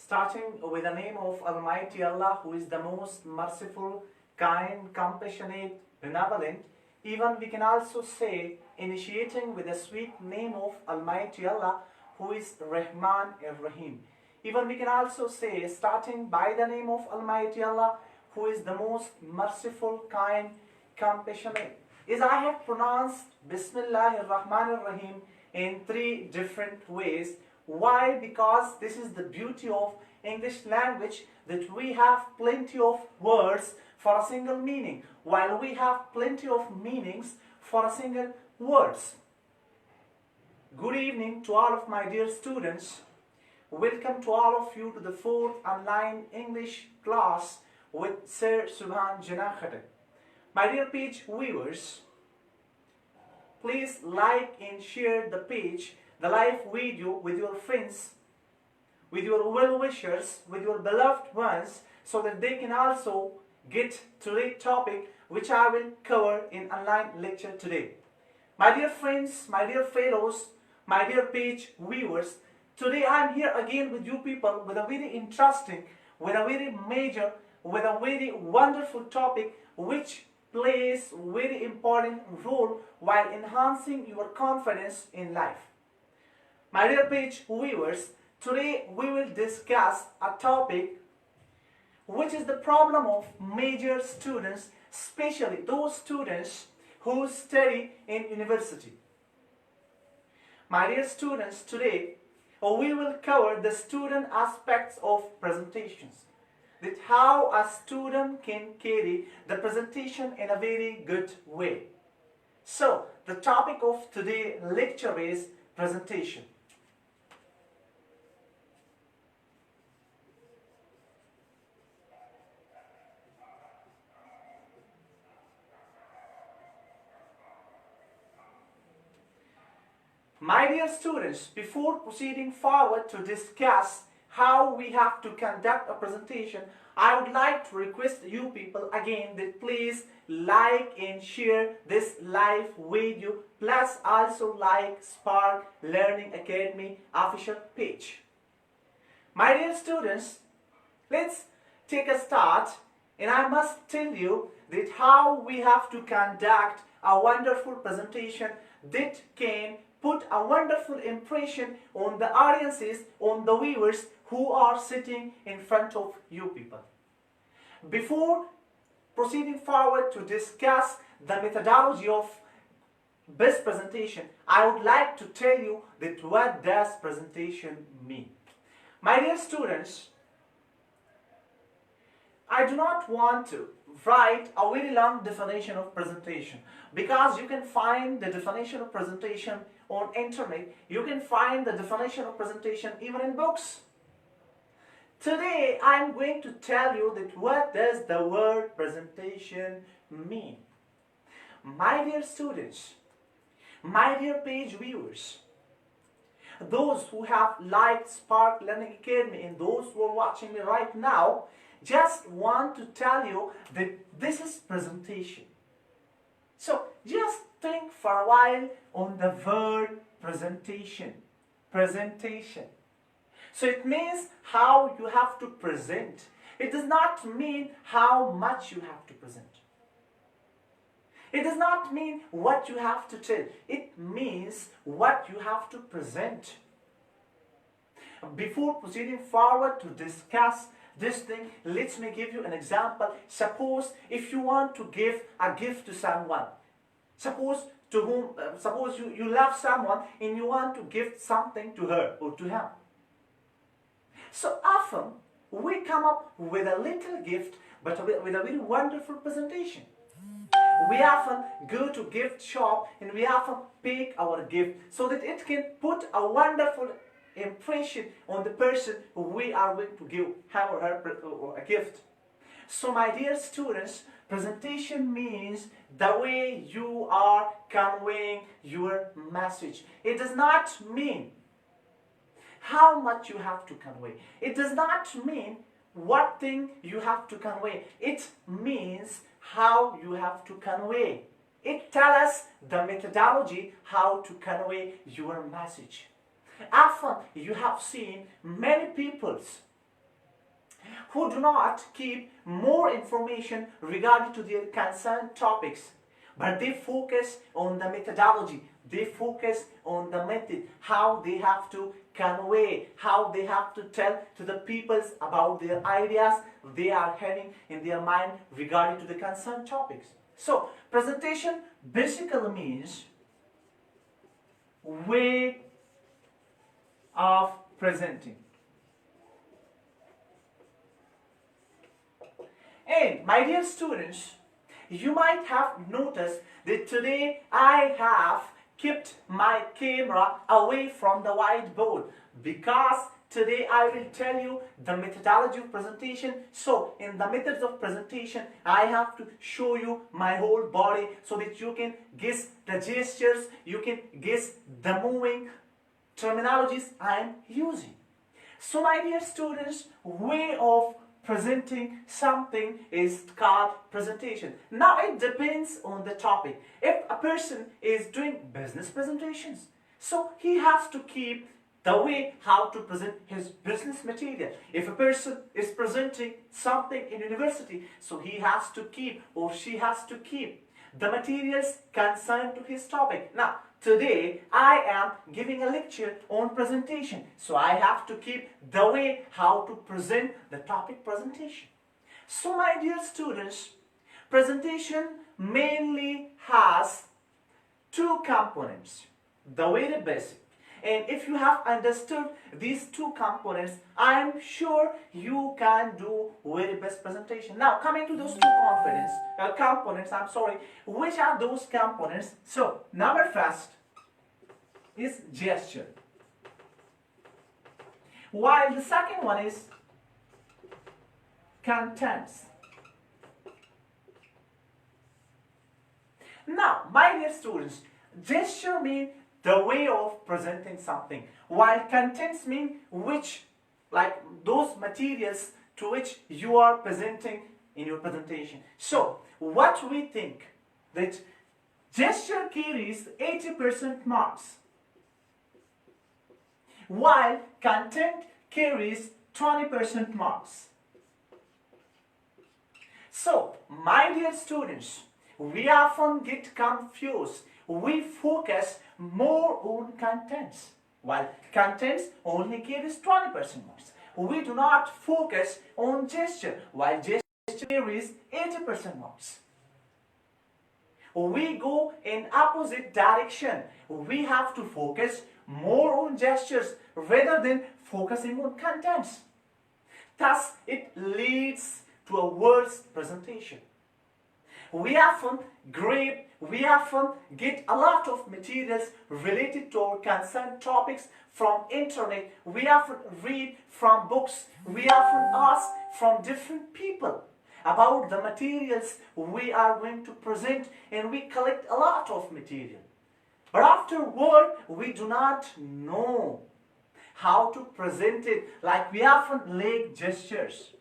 starting with the name of Almighty Allah, who is the most merciful, kind, compassionate, benevolent. Even we can also say, initiating with the sweet name of Almighty Allah, who is Rahman Rahim. Even we can also say, starting by the name of Almighty Allah, who is the most merciful, kind, compassionate. As I have pronounced Bismillahir Rahmanir Rahim in 3 different ways. Why? Because this is the beauty of English language, that we have plenty of words for a single meaning, while we have plenty of meanings for a single words. Good evening to all of my dear students. Welcome to all of you to the 4th online English class with Sir Subhan Jinnah Khattak. My dear page viewers, please like and share the page, the live video with your friends, with your well-wishers, with your beloved ones, so that they can also get today's topic which I will cover in online lecture today. My dear friends, my dear fellows, my dear page viewers, today I am here again with you people with a very interesting, with a very major, with a very wonderful topic which plays very important role while enhancing your confidence in life. My dear page viewers, today we will discuss a topic which is the problem of major students, especially those students who study in university. My dear students, today we will cover the student aspects of presentations, that how a student can carry the presentation in a very good way. So, the topic of today's lecture is presentation. My dear students, before proceeding forward to discuss how we have to conduct a presentation, I would like to request you people again that please like and share this live video, plus also like Spark Learning Academy official page. My dear students, let's take a start, and I must tell you that how we have to conduct a wonderful presentation that can put a wonderful impression on the audiences, on the viewers who are sitting in front of you people. Before proceeding forward to discuss the methodology of best presentation, I would like to tell you that what does presentation mean. My dear students, I do not want to write a very long definition of presentation, because you can find the definition of presentation on internet. You can find the definition of presentation even in books. Today I am going to tell you that what does the word presentation mean. My dear students, my dear page viewers, those who have liked Spark Learning Academy and those who are watching me right now, just want to tell you that this is presentation. So just think for a while on the word presentation. Presentation. So it means how you have to present. It does not mean how much you have to present. It does not mean what you have to tell. It means what you have to present. Before proceeding forward to discuss this thing, let me give you an example. Suppose if you want to give a gift to someone. Suppose you love someone and you want to give something to her or to him. So often we come up with a little gift, but with a very wonderful presentation. We often go to gift shop and we often pick our gift so that it can put a wonderful impression on the person who we are going to give him or her a gift. So my dear students, presentation means the way you are conveying your message. It does not mean how much you have to convey. It does not mean what thing you have to convey. It means how you have to convey. It tells us the methodology how to convey your message. Often you have seen many peoples who do not keep more information regarding to their concerned topics, but they focus on the methodology, they focus on the method, how they have to convey, how they have to tell to the people about their ideas they are having in their mind regarding to the concerned topics. So, presentation basically means way of presenting. And my dear students, you might have noticed that today I have kept my camera away from the whiteboard because today I will tell you the methodology of presentation. So in the methods of presentation, I have to show you my whole body so that you can guess the gestures, you can guess the moving terminologies I am using. So my dear students, way of presenting something is called presentation. Now it depends on the topic. If a person is doing business presentations, so he has to keep the way how to present his business material. If a person is presenting something in university, so he has to keep or she has to keep the materials concerned to his topic. Now, today I am giving a lecture on presentation, so I have to keep the way how to present the topic presentation. So my dear students, presentation mainly has two components, the very basic. And if you have understood these two components, I am sure you can do very best presentation. Now, coming to those two components, which are those components? So, number first is gesture, while the second one is contents. Now, my dear students, gesture means the way of presenting something, while contents mean which, like those materials to which you are presenting in your presentation. So, what we think that gesture carries 80% marks, while content carries 20% marks. So, my dear students, we often get confused. We focus more on contents, while contents only carries 20% marks. We do not focus on gesture, while gesture carries 80% marks. We go in opposite direction. We have to focus more on gestures rather than focusing on contents. Thus, it leads to a worse presentation. We often get a lot of materials related to our concerned topics from internet. We often read from books. We often ask from different people about the materials we are going to present, and we collect a lot of material. But afterward, we do not know how to present it, like we often lack gestures.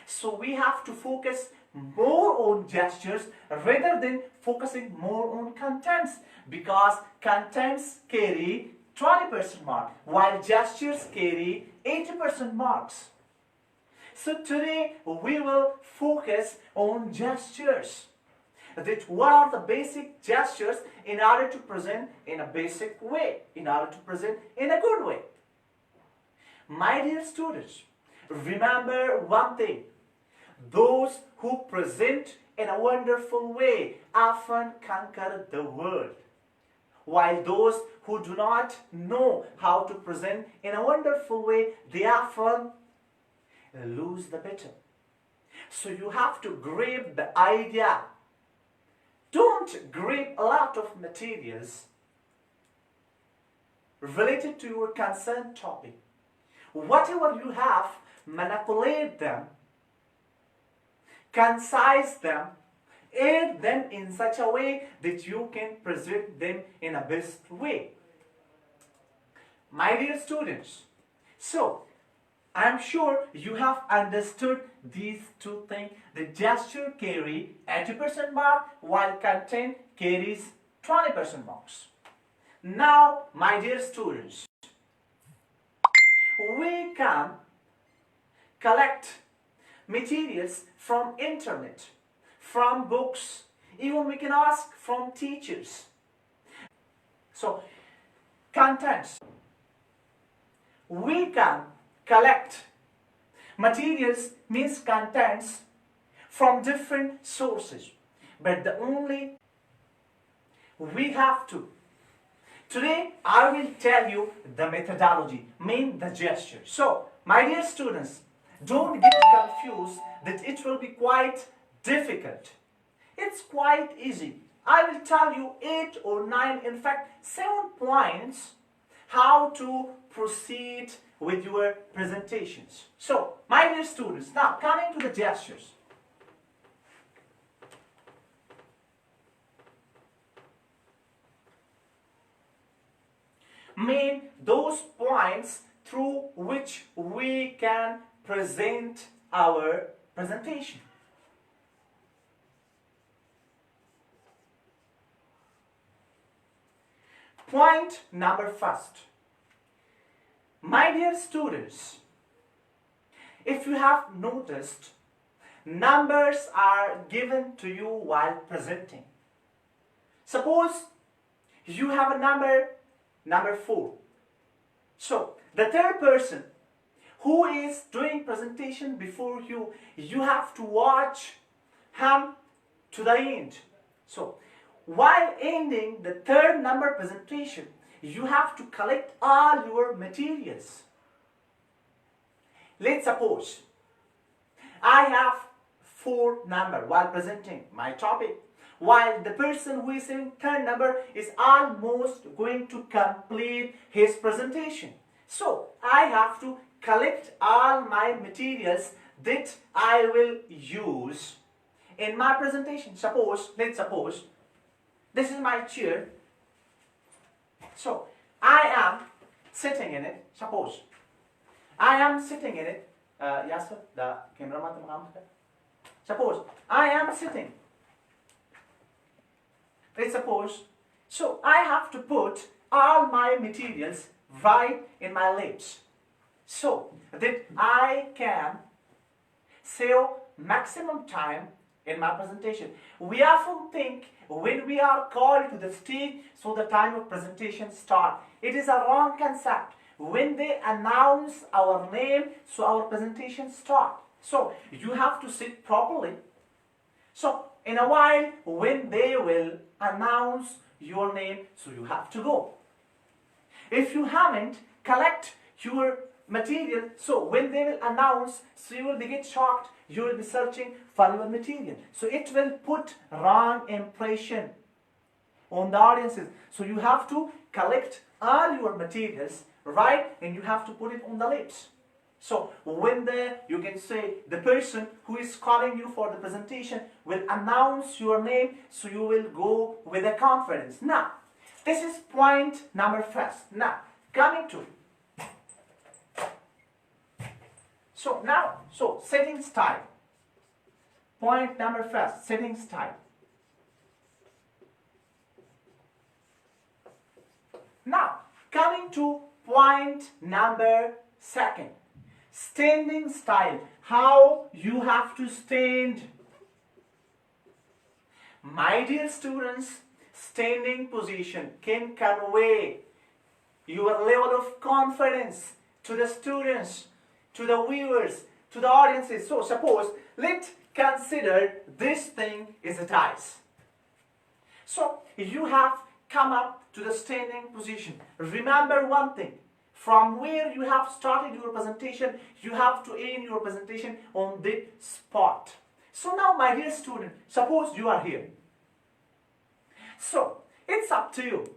So we have to focus more on gestures rather than focusing more on contents, because contents carry 20% mark while gestures carry 80% marks. So today we will focus on gestures. That what are the basic gestures in order to present in a basic way, in order to present in a good way. My dear students, remember one thing. Those who present in a wonderful way often conquer the world, while those who do not know how to present in a wonderful way, they often lose the battle. So you have to grab the idea. Don't grab a lot of materials related to your concerned topic. Whatever you have, manipulate them, concise them, add them in such a way that you can present them in a best way. My dear students, so I am sure you have understood these two things. The gesture carry 80% mark while content carries 20% marks. Now, my dear students, we come collect materials from internet, from books, even we can ask from teachers. So, contents. We can collect materials means contents from different sources, but the only we have to. Today I will tell you the methodology, mean the gesture. So, my dear students, don't get confused that it will be quite difficult. It's quite easy. I will tell you 8 or 9, in fact 7 points how to proceed with your presentations. So, my dear students, now coming to the gestures. Mean those points through which we can present our presentation. Point number first. My dear students, if you have noticed, numbers are given to you while presenting. Suppose you have a number 4. So, the third person who is doing presentation before you, you have to watch him to the end. So, while ending the third number presentation, you have to collect all your materials. Let's suppose I have 4 number while presenting my topic, while the person who is in third number is almost going to complete his presentation. So, I have to collect all my materials that I will use in my presentation. Let's suppose, this is my chair. So, I am sitting in it. Suppose, I am sitting in it. Yasser, the cameraman. Suppose, I am sitting. Let's suppose, so I have to put all my materials right in my lips, so that I can save maximum time in my presentation. We often think when we are called to the stage, so the time of presentation starts. It is a wrong concept. When they announce our name, so our presentation starts. So you have to sit properly. So in a while, when they will announce your name, so you have to go. If you haven't collect your material, so when they will announce, so you will get shocked, you will be searching for your material. So it will put wrong impression on the audiences. So you have to collect all your materials, right, and you have to put it on the lips. So when you can say the person who is calling you for the presentation will announce your name, so you will go with a confidence. Now, this is point number first. Now, coming to setting style. Point number first, setting style. Now, coming to point number second, standing style. How you have to stand. My dear students, standing position can convey your level of confidence to the students, to the viewers, to the audiences. So suppose, let's consider this thing is a dice. So you have come up to the standing position. Remember one thing, from where you have started your presentation, you have to end your presentation on this spot. So now, my dear student, suppose you are here. So it's up to you.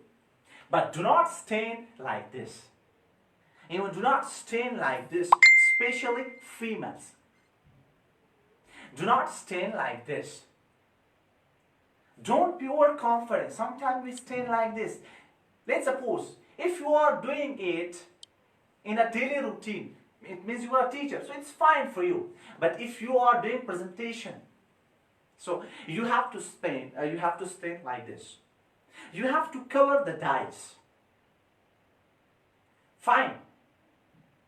But do not stand like this. You do not stand like this, especially females. Do not stand like this. Don't be overconfident. Sometimes we stand like this. Let's suppose, if you are doing it in a daily routine, it means you are a teacher, so it's fine for you. But if you are doing presentation, so you have to stand like this. You have to cover the dice. Fine.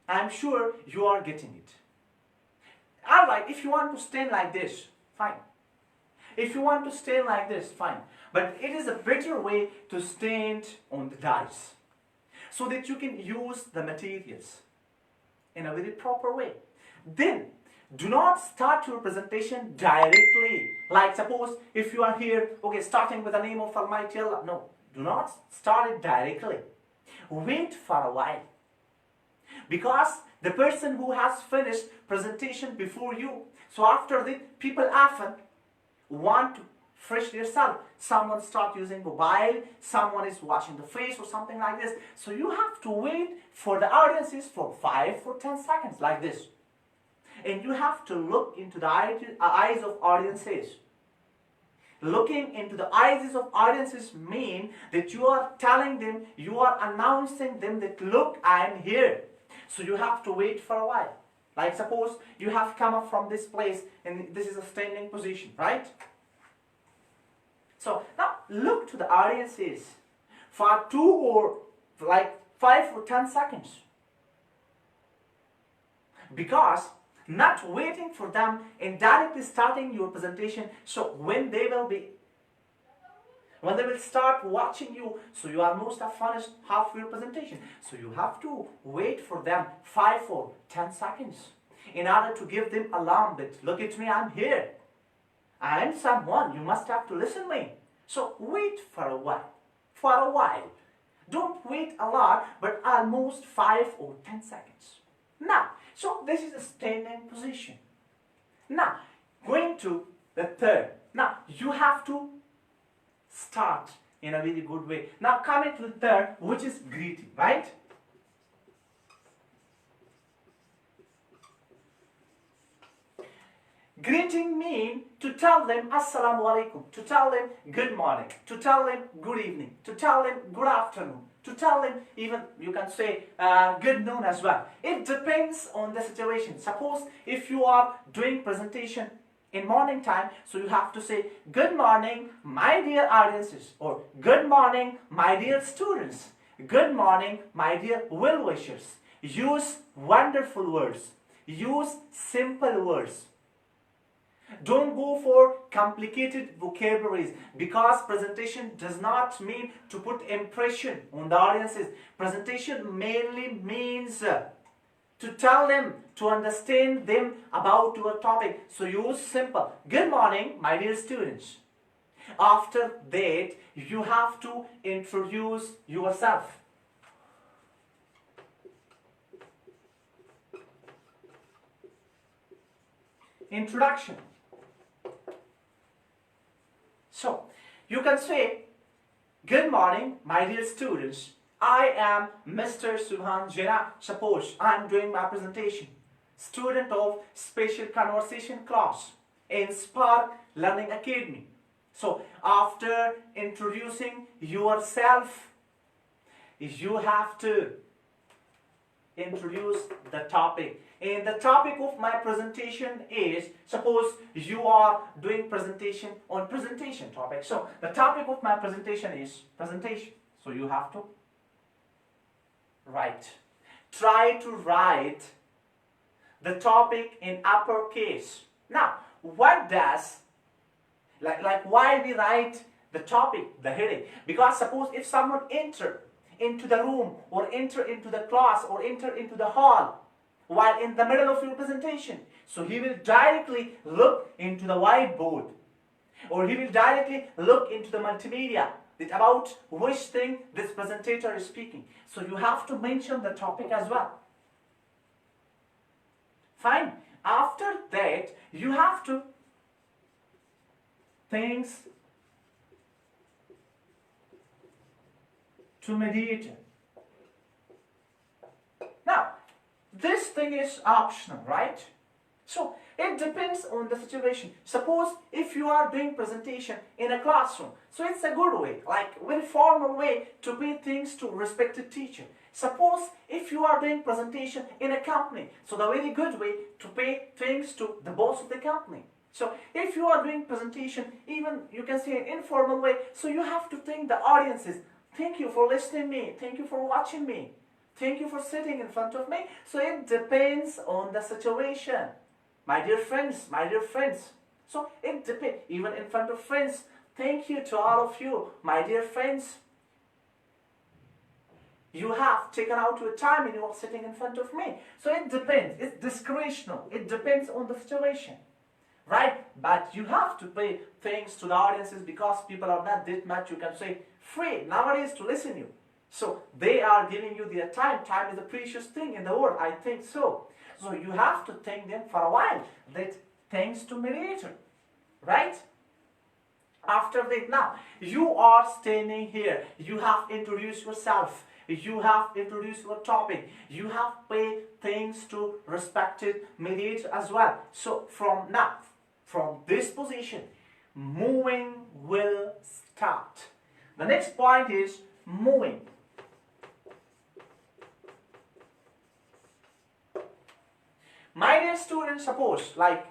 I'm sure you are getting it. Alright, if you want to stand like this, fine. If you want to stand like this, fine. But it is a better way to stand on the dais so that you can use the materials in a very proper way. Then, do not start your presentation directly. Like suppose if you are here, okay, starting with the name of Almighty Allah. No, do not start it directly. Wait for a while. Because the person who has finished presentation before you, so after that, people often want to refresh themselves. Someone start using mobile, someone is washing the face or something like this. So you have to wait for the audiences for 5 or 10 seconds like this. And you have to look into the eyes of audiences. Looking into the eyes of audiences mean that you are telling them, you are announcing them that look, I am here. So you have to wait for a while. Like suppose you have come up from this place and this is a standing position, right? So now look to the audiences for 2 or like 5 or 10 seconds. Because not waiting for them and directly starting your presentation, so when they will start watching you, so you almost have finished half your presentation. So you have to wait for them 5 or 10 seconds in order to give them alarm that look at me, I'm here. I am someone, you must have to listen to me. So wait for a while. Don't wait a lot, but almost 5 or 10 seconds. Now, so this is a standing position. Now, going to the third. Now, you have to start in a very good way. Now, coming to the third, which is greeting, right? Greeting means to tell them Assalamu alaikum, to tell them good morning, to tell them good evening, to tell them good afternoon, to tell them even you can say good noon as well. It depends on the situation. Suppose if you are doing presentation in morning time, so you have to say good morning my dear audiences, or good morning my dear students, good morning my dear well-wishers. Use wonderful words, use simple words. Don't go for complicated vocabularies, because presentation does not mean to put impression on the audiences. Presentation mainly means to tell them, to understand them about your topic. So use simple. Good morning, my dear students. After that, you have to introduce yourself. Introduction. So, you can say, good morning, my dear students. I am Mr. Subhan Jena. Suppose I am doing my presentation. Student of Special Conversation class in Spark Learning Academy. So, after introducing yourself, you have to introduce the topic. And the topic of my presentation is, suppose you are doing presentation on presentation topic. So the topic of my presentation is presentation. So you have to write. Try to write the topic in uppercase. Now, what does, why we write the topic, the heading? Because suppose if someone enter into the room, or enter into the class, or enter into the hall, while in the middle of your presentation, so he will directly look into the whiteboard, or he will directly look into the multimedia, that about which thing this presenter is speaking. So you have to mention the topic as well. Fine. After that, you have to things to mediate. Now, this thing is optional, right? So, it depends on the situation. Suppose if you are doing presentation in a classroom, so it's a good way, like very formal way to pay things to respected teacher. Suppose if you are doing presentation in a company, so the very good way to pay things to the boss of the company. So, if you are doing presentation, even you can say an informal way, so you have to thank the audiences. Thank you for listening to me. Thank you for watching me. Thank you for sitting in front of me. So it depends on the situation. my dear friends, my dear friends. So it depends, even in front of friends. Thank you to all of you, my dear friends. You have taken out your time and you are sitting in front of me. So it depends. It's discretional. It depends on the situation. Right? But you have to pay thanks to the audiences because people are not that much, you can say, free nowadays to listen to you. So they are giving you their time. Time is a precious thing in the world. I think so. So you have to thank them for a while. That thanks to mediator. Right? After that, now, you are standing here. You have introduced yourself. You have introduced your topic. You have paid thanks to respected mediator as well. So from now, from this position, moving will start. The next point is moving. My dear students, suppose, like,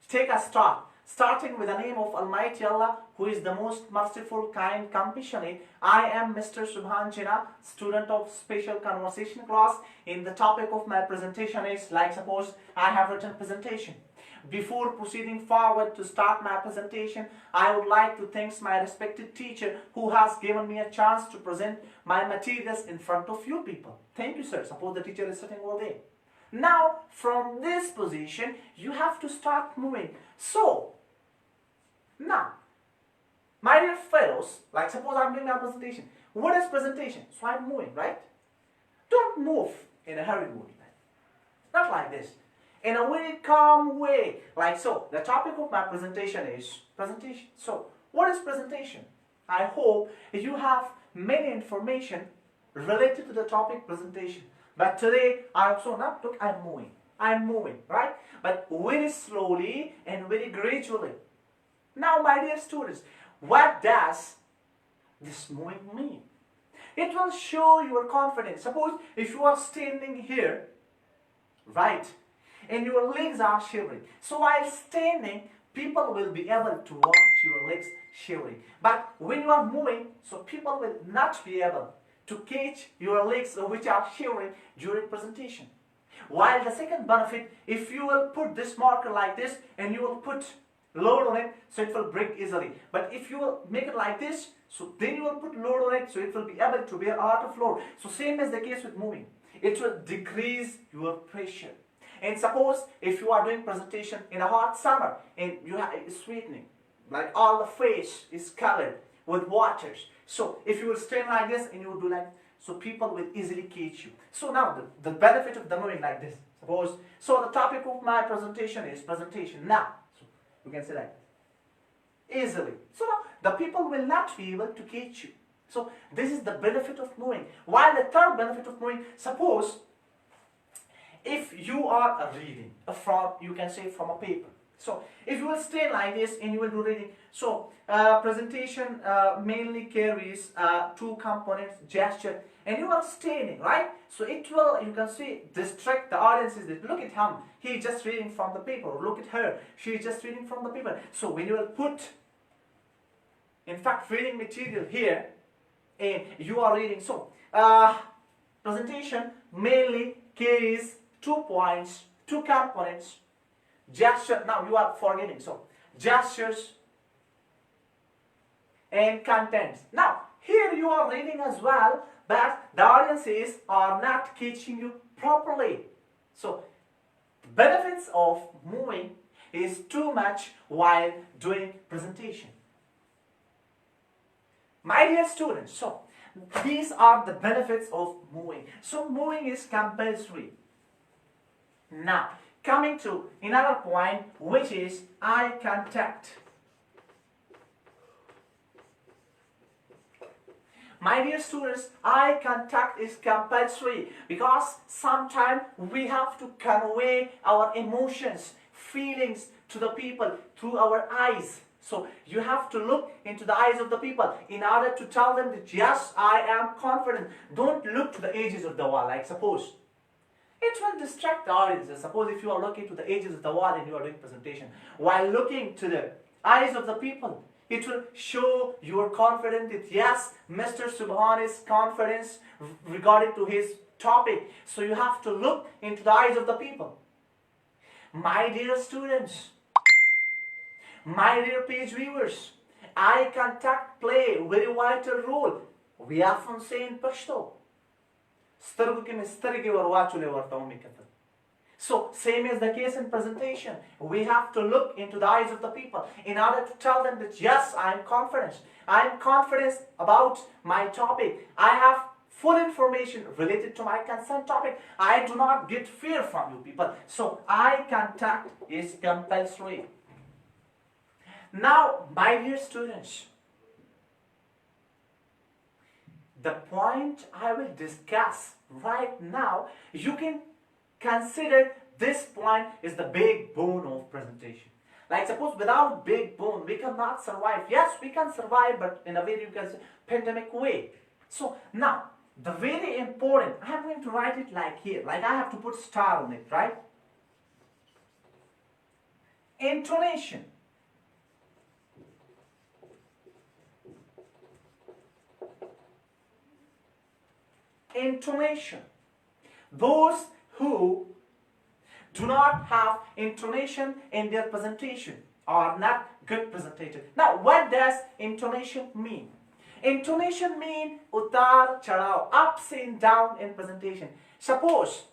take a start. Starting with the name of Almighty Allah, who is the most merciful, kind, compassionate. I am Mr. Subhan Jinnah, student of Special Conversation class. In the topic of my presentation is, like, suppose I have written presentation. Before proceeding forward to start my presentation, I would like to thank my respected teacher who has given me a chance to present my materials in front of you people. Thank you, sir. Suppose the teacher is sitting over there. Now, from this position, you have to start moving. So, now, my dear fellows, like suppose I'm doing my presentation. What is presentation? So I'm moving, right? Don't move in a hurried mood. Not like this. In a very calm way. Like so. The topic of my presentation is presentation. So, what is presentation? I hope you have many information related to the topic presentation. But today, I'm moving. I'm moving, right? But very slowly and very gradually. Now, my dear students, what does this moving mean? It will show your confidence. Suppose if you are standing here, right, and your legs are shivering. So while standing, people will be able to watch your legs shivering. But when you are moving, so people will not be able to catch your legs which are shivering during presentation. While the second benefit, if you will put this marker like this and you will put load on it, so it will break easily. But if you will make it like this, so then you will put load on it, so it will be able to bear a lot of load. So same as the case with moving. It will decrease your pressure. And suppose if you are doing presentation in a hot summer and you have sweetening, like all the face is covered with waters. So if you will stand like this and you will do like, so people will easily catch you. So now the benefit of the moving like this, suppose, so the topic of my presentation is presentation. Now, so you can say that easily. So now the people will not be able to catch you. So this is the benefit of moving. While the third benefit of moving, suppose if you are reading from, you can say from a paper. So if you will stay like this and you will do reading. So presentation mainly carries two components, gesture, and you are standing, right? So it will, you can see, distract the audiences. Look at him, he is just reading from the paper. Look at her, she is just reading from the paper. So when you will put, in fact, reading material here, and you are reading. So presentation mainly carries 2 points, 2 components. Gesture, now you are forgetting. So gestures and contents. Now here you are reading as well, but the audiences are not catching you properly. So benefits of moving is too much while doing presentation. My dear students, so these are the benefits of moving. So moving is compulsory. Now, coming to another point, which is eye contact. My dear students, eye contact is compulsory because sometimes we have to convey our emotions, feelings to the people through our eyes. So you have to look into the eyes of the people in order to tell them that yes, I am confident. Don't look to the edges of the wall, like suppose. It will distract the audience. Suppose if you are looking to the edges of the wall and you are doing presentation, while looking to the eyes of the people, it will show you are confident that yes, Mr. Subhan is confident regarding to his topic. So you have to look into the eyes of the people. My dear students, my dear page viewers, eye contact play a very vital role. We often say in Pashto, so, same is the case in presentation. We have to look into the eyes of the people in order to tell them that yes, I am confident. I am confident about my topic. I have full information related to my concerned topic. I do not get fear from you people. So, eye contact is compulsory. Now, my dear students, the point I will discuss right now, you can consider this point is the big bone of presentation. Like suppose without big bone, we cannot survive. Yes, we can survive, but in a very, you can say, pandemic way. So now, the very important, I'm going to write it like here, like I have to put star on it, right? Intonation. Intonation. Those who do not have intonation in their presentation are not good presentators. Now, what does intonation mean? Intonation means utar chadao, ups and down in presentation. Suppose,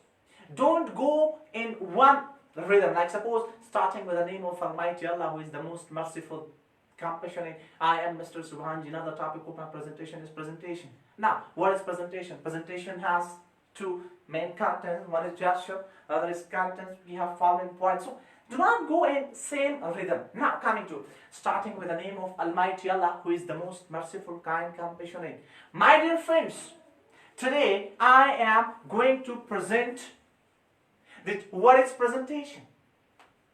don't go in one rhythm. Like suppose, starting with the name of Almighty Allah, who is the most merciful, compassionate. I am Mr. Subhanji. Another topic of my presentation is presentation. Now, what is presentation? Presentation has two main contents. One is gesture, other is contents. We have following points. So, do not go in same rhythm. Now, coming to starting with the name of Almighty Allah, who is the most merciful, kind, compassionate. My dear friends, today I am going to present that what is presentation.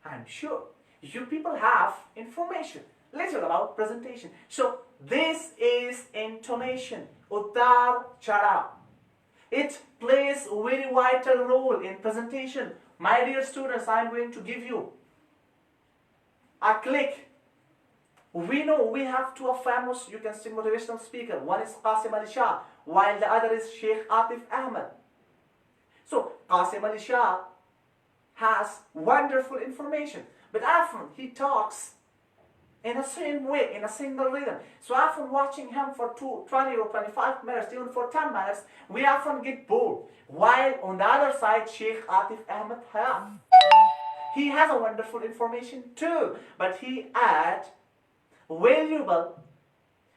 I am sure you people have information little about presentation. So, this is intonation, utar chada. It plays a very vital role in presentation. My dear students, I am going to give you a click. We know we have two famous, you can say, motivational speaker. One is Qasim Ali Shah, while the other is Sheikh Atif Ahmed. So, Qasim Ali Shah has wonderful information, but often he talks in the same way, in a single rhythm. So often watching him for 20 or 25 minutes, even for 10 minutes, we often get bored. While on the other side, Sheikh Atif Ahmed Hayat, he has a wonderful information too, but he adds valuable,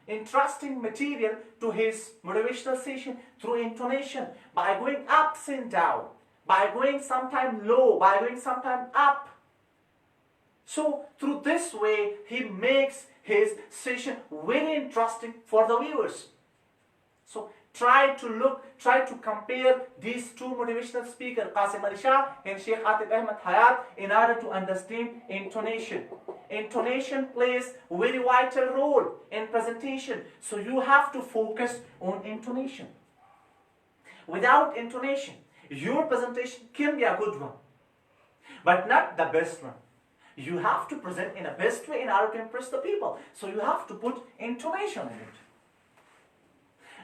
interesting material to his motivational session through intonation, by going ups and down, by going sometime low, by going sometime up. So, through this way, he makes his session very interesting for the viewers. So, try to compare these two motivational speakers, Qasim Ali Shah and Sheikh Atif Ahmed Hayat, in order to understand intonation. Intonation plays a very vital role in presentation. So, you have to focus on intonation. Without intonation, your presentation can be a good one, but not the best one. You have to present in a best way in order to impress the people. So you have to put intonation in it.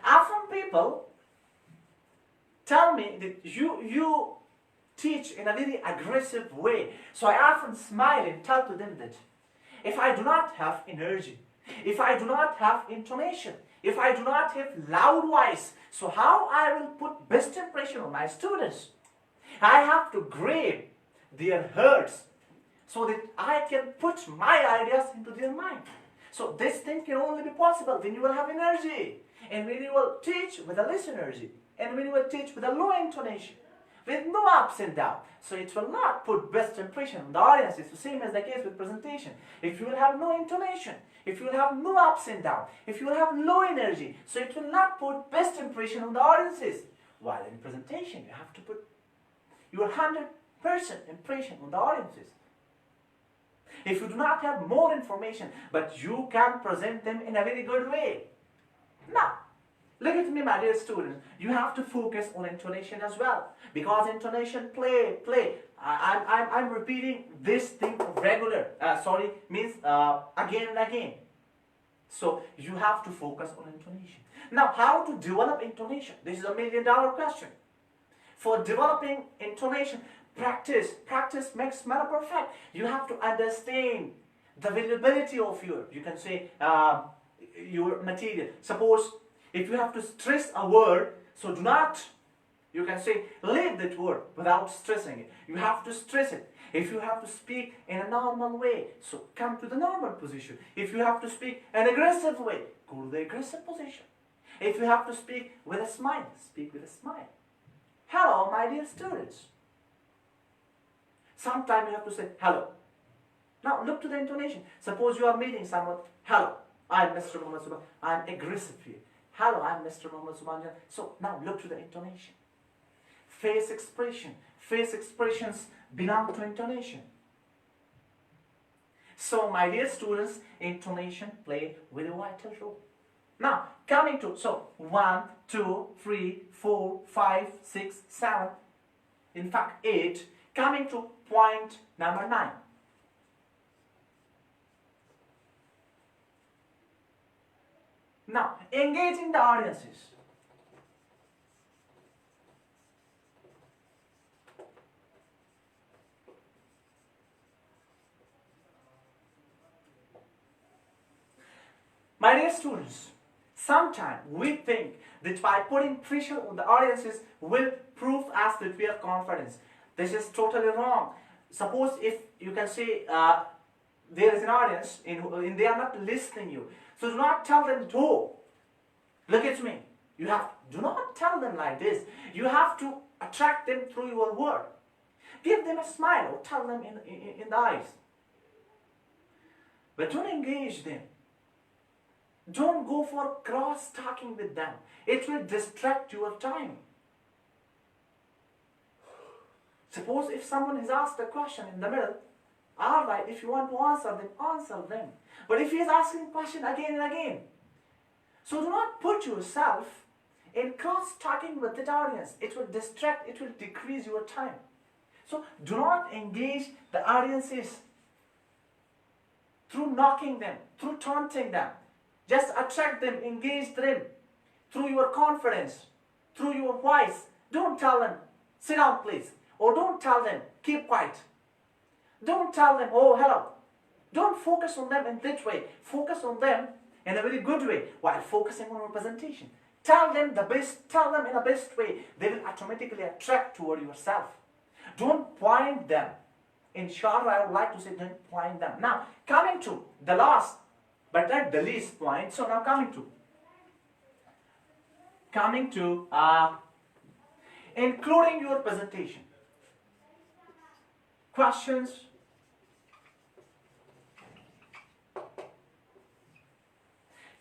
Often people tell me that you teach in a very aggressive way. So I often smile and tell to them that if I do not have energy, if I do not have intonation, if I do not have loud voice, so how I will put best impression on my students? I have to grab their hearts, so that I can put my ideas into their mind. So this thing can only be possible when you will have energy, and when you will teach with a less energy, and when you will teach with a low intonation, with no ups and downs. So it will not put best impression on the audience. It's the same as the case with presentation. If you will have no intonation, if you will have no ups and downs, if you will have low energy, so it will not put best impression on the audiences. While in presentation, you have to put your 100% impression on the audiences. If you do not have more information, but you can present them in a very good way. Now, look at me, my dear students. You have to focus on intonation as well, because intonation play. I'm repeating this thing regular. Means again and again. So you have to focus on intonation. Now, how to develop intonation? This is $1 million question. For developing intonation, Practice makes man perfect. You have to understand the availability of you can say, your material. Suppose if you have to stress a word, so do not, you can say, leave that word without stressing it. You have to stress it. If you have to speak in a normal way, so come to the normal position. If you have to speak an aggressive way, go to the aggressive position. If you have to speak with a smile, speak with a smile. Hello, my dear students. Sometimes you have to say hello. Now look to the intonation. Suppose you are meeting someone. Hello, I am Mr. Muhammad Subhan. I am aggressive here. Hello, I am Mr. Muhammad Subhan. So now look to the intonation. Face expression. Face expressions belong to intonation. So my dear students, intonation play with a vital role. Now coming to, so 1, 2, 3, 4, 5, 6, 7. In fact 8. Coming to point number 9. Now, engaging the audiences. My dear students, sometimes we think that by putting pressure on the audiences will prove us that we have confidence. This is totally wrong. Suppose if you can say there is an audience and they are not listening you. So do not tell them, oh, look at me. Do not tell them like this. You have to attract them through your word. Give them a smile or tell them in the eyes. But don't engage them. Don't go for cross-talking with them. It will distract your time. Suppose if someone has asked a question in the middle, all right, if you want to answer them. But if he is asking a question again and again, so do not put yourself in cross-talking with the audience. It will distract, it will decrease your time. So do not engage the audiences through knocking them, through taunting them. Just attract them, engage them through your confidence, through your voice. Don't tell them, sit down please. Or don't tell them, keep quiet. Don't tell them, oh, hello. Don't focus on them in that way. Focus on them in a very good way while focusing on your presentation. Tell them the best, tell them in the best way. They will automatically attract toward yourself. Don't point them. In short, I would like to say don't point them. Now, coming to the last, but not the least point. So now coming to including your presentation. Questions.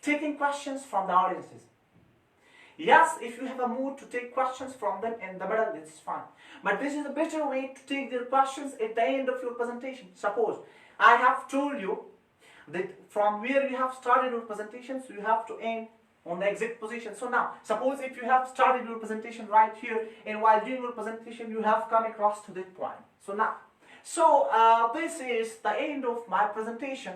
Taking questions from the audiences. Yes, if you have a mood to take questions from them in the middle, it's fine. But this is a better way to take their questions at the end of your presentation. Suppose I have told you that from where you have started your presentation, so you have to end on the exit position. So now, suppose if you have started your presentation right here, and while doing your presentation, you have come across to this point. So now, this is the end of my presentation.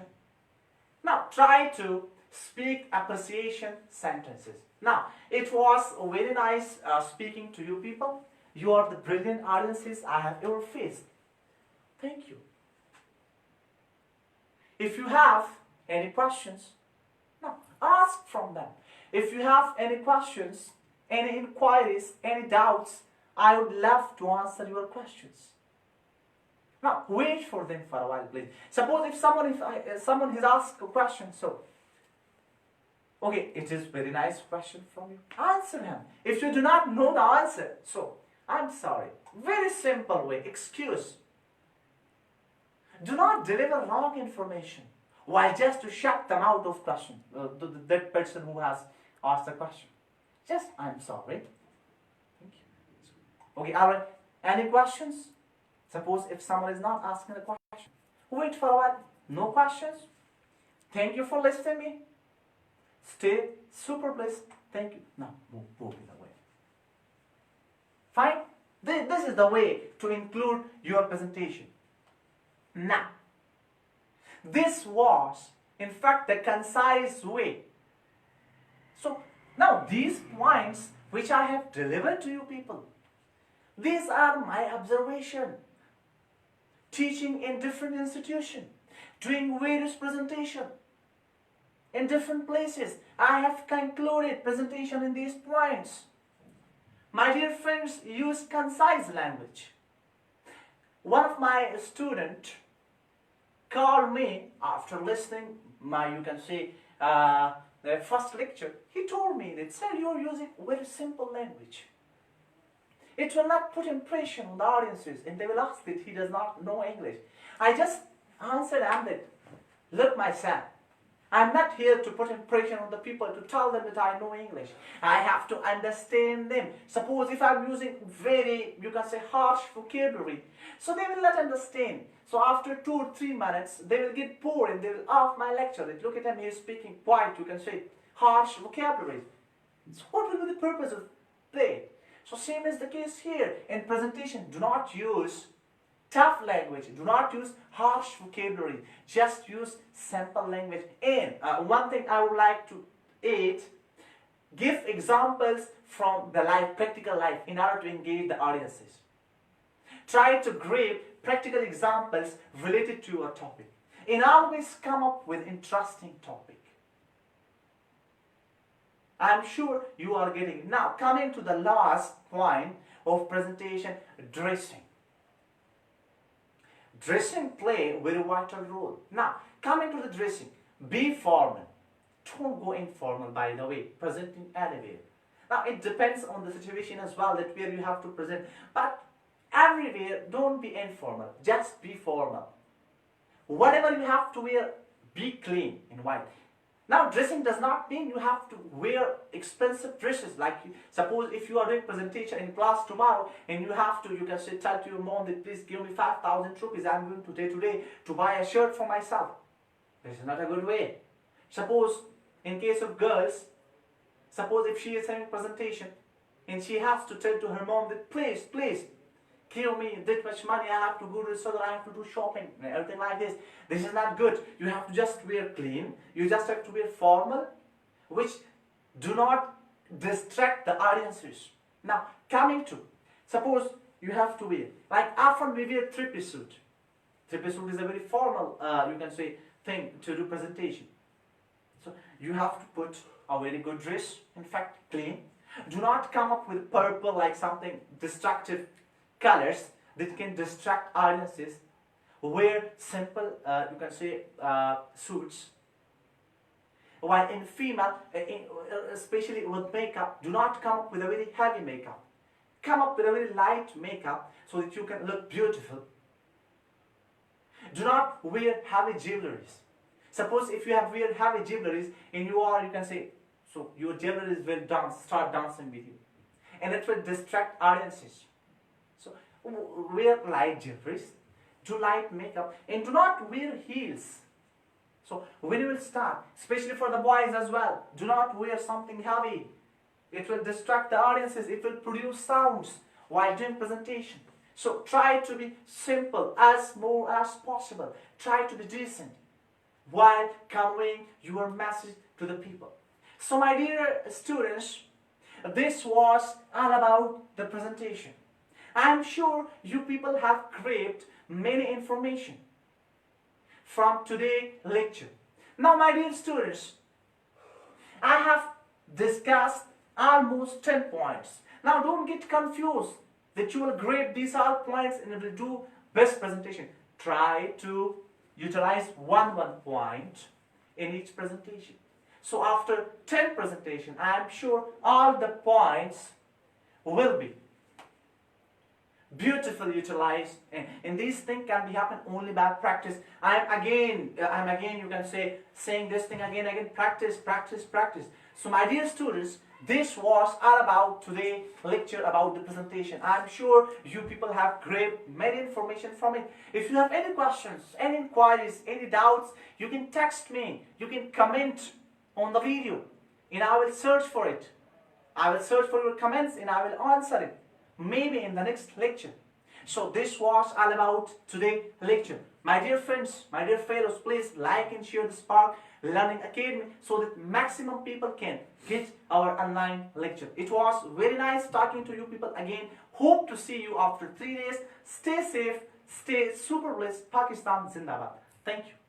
Now, try to speak appreciation sentences. Now, it was very nice speaking to you people. You are the brilliant audiences I have ever faced. Thank you. If you have any questions, now ask from them. If you have any questions, any inquiries, any doubts, I would love to answer your questions. Now, wait for them for a while, please. Suppose if someone has asked a question, so, okay, it is very nice question from you. Answer him. If you do not know the answer, so, I'm sorry. Very simple way, excuse. Do not deliver wrong information while just to shut them out of question, that person who has asked the question. Just, I'm sorry. Thank you. Okay, all right. Any questions? Suppose if someone is not asking a question, wait for a while. No questions? Thank you for listening to me. Stay super blessed. Thank you. Now, move in the way. Fine? This is the way to include your presentation. Now, this was, in fact, the concise way. So, now these points which I have delivered to you people, These are my observation. Teaching in different institutions, doing various presentation in different places. I have concluded presentation in these points. My dear friends, use concise language. One of my students called me after listening my, you can say, the first lecture. He told me that, sir, you are using very simple language. It will not put impression on the audiences, and they will ask that he does not know English. I just answered Amlet, look, my son, I'm not here to put impression on the people, to tell them that I know English. I have to understand them. Suppose if I'm using very, you can say, harsh vocabulary, so they will not understand. So after 2 or 3 minutes, they will get bored and they will off my lecture. They look at him, he is speaking quite, you can say, harsh vocabulary. So what will be the purpose of that? So same is the case here. In presentation, do not use tough language. Do not use harsh vocabulary. Just use simple language. And one thing I would like to add, give examples from the life, practical life, in order to engage the audiences. Try to grab practical examples related to your topic. And always come up with interesting topic. I'm sure you are getting it. Now, coming to the last point of presentation, dressing. Dressing play a very vital role. Now, coming to the dressing, be formal. Don't go informal, by the way, presenting anywhere. Now, it depends on the situation as well, that where you have to present. But everywhere, don't be informal. Just be formal. Whatever you have to wear, be clean in white. Now, dressing does not mean you have to wear expensive dresses. Like, suppose if you are doing presentation in class tomorrow and you have to, you can say, tell to your mom that please give me 5,000 rupees. I'm going today to buy a shirt for myself. This is not a good way. Suppose, in case of girls, suppose if she is having presentation and she has to tell to her mom that please, give me that much money, I have to go to the store, I have to do shopping, everything like this. This is not good. You have to just wear clean. You just have to wear formal, which do not distract the audiences. Now, coming to, suppose you have to wear, like often we wear three-piece suit. Three-piece suit is a very formal, you can say, thing to do presentation. So, you have to put a very good dress, in fact, clean. Do not come up with purple, like something destructive colors that can distract audiences. Wear simple, you can say, suits. While in female, especially with makeup, do not come up with a very heavy makeup. Come up with a very light makeup so that you can look beautiful. Do not wear heavy jewelries. Suppose if you have wear heavy jewelries and you are, you can say, so your jewelries will start dancing with you. And it will distract audiences. So wear light jewelries, do light makeup, and do not wear heels. So when you will start, especially for the boys as well, do not wear something heavy. It will distract the audiences, it will produce sounds while doing presentation. So try to be simple as more as possible. Try to be decent while conveying your message to the people. So my dear students, this was all about the presentation. I am sure you people have grabbed many information from today's lecture. Now my dear students, I have discussed almost 10 points. Now don't get confused that you will grab these all points and will do best presentation. Try to utilize one point in each presentation. So after 10 presentation, I am sure all the points will be beautifully utilized, and these things can be happen only by practice. I'm again, you can say, saying this thing again, practice. So my dear students, this was all about today's lecture about the presentation. I'm sure you people have grabbed many information from it. If you have any questions, any inquiries, any doubts, you can text me, you can comment on the video, and I will search for it. I will search for your comments and I will answer it. Maybe in the next lecture. So this was all about today lecture. My dear friends, my dear fellows, please like and share the Spark Learning Academy so that maximum people can get our online lecture. It was very nice talking to you people again. Hope to see you after 3 days. Stay safe, stay super blessed. Pakistan Zindabad. Thank you.